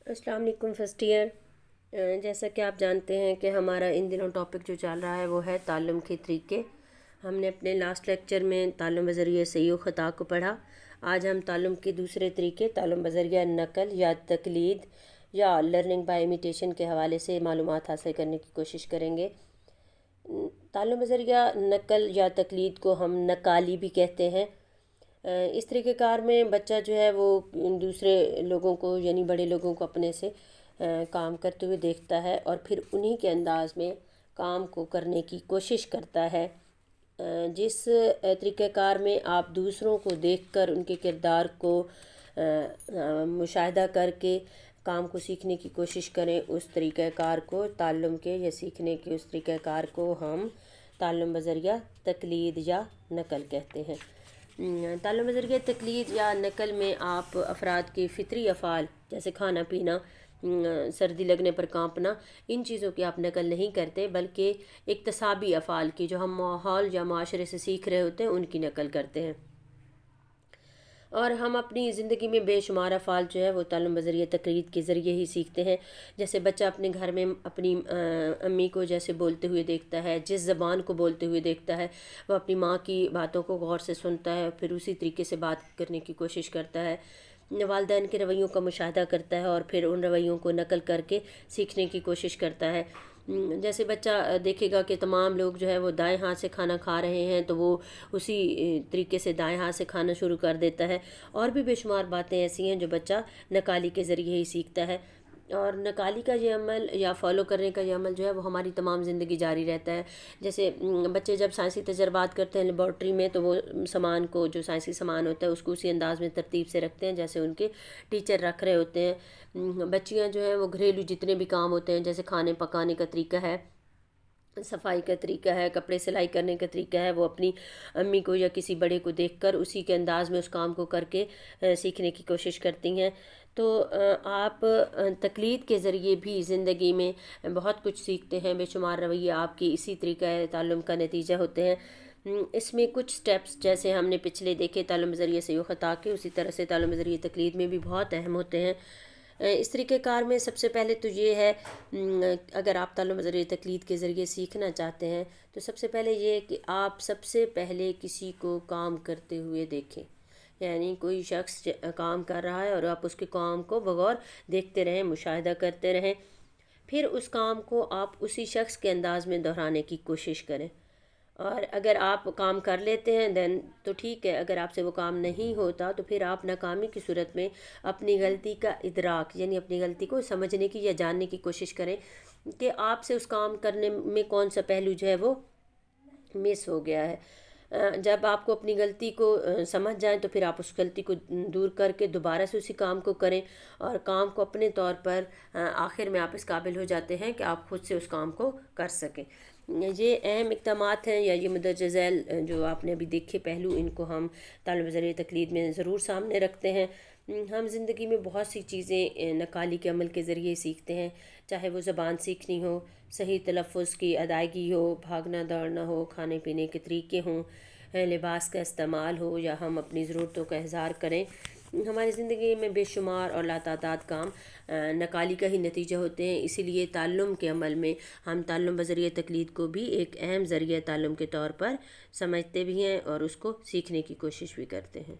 السلام علیکم first year. جیسا کہ آپ جانتے ہیں کہ ہمارا ان دنوں ٹاپک جو چل رہا ہے وہ ہے تعلم کے طریقے۔ ہم نے اپنے لاسٹ لیکچر میں تعلم بذریعہ صحیح و خطا کو پڑھا۔ آج ہم تعلم کے دوسرے طریقے تعلم بذریعہ نقل یا تقلید یا لرننگ بائی امیٹیشن کے حوالے سے معلومات حاصل کرنے کی کوشش کریں گے۔ تعلم بذریعہ نقل یا تقلید کو ہم نقالی بھی کہتے ہیں۔ اس طریقہ کار میں بچہ جو ہے وہ دوسرے لوگوں کو یعنی بڑے لوگوں کو اپنے سے کام کرتے ہوئے دیکھتا ہے اور پھر انہی کے انداز میں کام کو کرنے کی کوشش کرتا ہے۔ جس طریقہ کار میں آپ دوسروں کو دیکھ کر ان کے کردار کو مشاہدہ کر کے کام کو سیکھنے کی کوشش کریں، اس طریقہ کار کو تعلم کے یا سیکھنے کے اس طریقہ کار کو ہم تعلم بذریعہ تقلید یا نقل کہتے ہیں۔ تعلم بذریعہ تقلید یا نقل میں آپ افراد کے فطری افعال جیسے کھانا پینا، سردی لگنے پر کانپنا، ان چیزوں کی آپ نقل نہیں کرتے بلکہ اکتسابی افعال کی جو ہم ماحول یا معاشرے سے سیکھ رہے ہوتے ہیں ان کی نقل کرتے ہیں۔ اور ہم اپنی زندگی میں بے شمار افعال جو ہے وہ تعلم بذریعہ تقلید کے ذریعے ہی سیکھتے ہیں۔ جیسے بچہ اپنے گھر میں اپنی امی کو جیسے بولتے ہوئے دیکھتا ہے، جس زبان کو بولتے ہوئے دیکھتا ہے وہ اپنی ماں کی باتوں کو غور سے سنتا ہے، پھر اسی طریقے سے بات کرنے کی کوشش کرتا ہے۔ والدین کے رویوں کا مشاہدہ کرتا ہے اور پھر ان رویوں کو نقل کر کے سیکھنے کی کوشش کرتا ہے۔ جیسے بچہ دیکھے گا کہ تمام لوگ جو ہے وہ دائیں ہاتھ سے کھانا کھا رہے ہیں تو وہ اسی طریقے سے دائیں ہاتھ سے کھانا شروع کر دیتا ہے۔ اور بھی بے شمار باتیں ایسی ہیں جو بچہ نقالی کے ذریعے ہی سیکھتا ہے۔ اور نقالی کا یہ عمل یا فالو کرنے کا یہ عمل جو ہے وہ ہماری تمام زندگی جاری رہتا ہے۔ جیسے بچے جب سائنسی تجربات کرتے ہیں لیبارٹری میں تو وہ سامان کو جو سائنسی سامان ہوتا ہے اس کو اسی انداز میں ترتیب سے رکھتے ہیں جیسے ان کے ٹیچر رکھ رہے ہوتے ہیں۔ بچیاں جو ہیں وہ گھریلو جتنے بھی کام ہوتے ہیں جیسے کھانے پکانے کا طریقہ ہے، صفائی کا طریقہ ہے، کپڑے سلائی کرنے کا طریقہ ہے، وہ اپنی امی کو یا کسی بڑے کو دیکھ کر اسی کے انداز میں اس کام کو کر کے سیکھنے کی کوشش کرتی ہیں۔ تو آپ تقلید کے ذریعے بھی زندگی میں بہت کچھ سیکھتے ہیں، بے شمار رویے آپ کی اسی طریقہ تعلم کا نتیجہ ہوتے ہیں۔ اس میں کچھ سٹیپس جیسے ہم نے پچھلے دیکھے تعلم ذریعے صحیح و خطا کے، اسی طرح سے تعلم ذریعے تقلید میں بھی بہت اہم ہوتے ہیں۔ اس طریقہ کار میں سب سے پہلے تو یہ ہے اگر آپ تعلم ذریعے تقلید کے ذریعے سیکھنا چاہتے ہیں تو سب سے پہلے یہ کہ آپ سب سے پہلے کسی کو کام کرتے ہوئے دیکھیں، یعنی کوئی شخص کام کر رہا ہے اور آپ اس کے کام کو بغور دیکھتے رہیں، مشاہدہ کرتے رہیں، پھر اس کام کو آپ اسی شخص کے انداز میں دہرانے کی کوشش کریں۔ اور اگر آپ کام کر لیتے ہیں دین تو ٹھیک ہے، اگر آپ سے وہ کام نہیں ہوتا تو پھر آپ ناکامی کی صورت میں اپنی غلطی کا ادراک یعنی اپنی غلطی کو سمجھنے کی یا جاننے کی کوشش کریں کہ آپ سے اس کام کرنے میں کون سا پہلو جو ہے وہ مس ہو گیا ہے۔ جب آپ کو اپنی غلطی کو سمجھ جائیں تو پھر آپ اس غلطی کو دور کر کے دوبارہ سے اسی کام کو کریں اور کام کو اپنے طور پر آخر میں آپ اس قابل ہو جاتے ہیں کہ آپ خود سے اس کام کو کر سکیں۔ یہ اہم اقدامات ہیں یا یہ مندرجہ ذیل جو آپ نے ابھی دیکھے پہلو، ان کو ہم تعلم ذریعے تقلید میں ضرور سامنے رکھتے ہیں۔ ہم زندگی میں بہت سی چیزیں نقالی کے عمل کے ذریعے سیکھتے ہیں، چاہے وہ زبان سیکھنی ہو، صحیح تلفظ کی ادائیگی ہو، بھاگنا دوڑنا ہو، کھانے پینے کے طریقے ہوں، لباس کا استعمال ہو یا ہم اپنی ضرورتوں کا اظہار کریں۔ ہماری زندگی میں بے شمار اور لاتعداد کام نقالی کا ہی نتیجہ ہوتے ہیں، اسی لیے تعلم کے عمل میں ہم تعلم بذریعہ تقلید کو بھی ایک اہم ذریعہ تعلم کے طور پر سمجھتے بھی ہیں اور اس کو سیکھنے کی کوشش بھی کرتے ہیں۔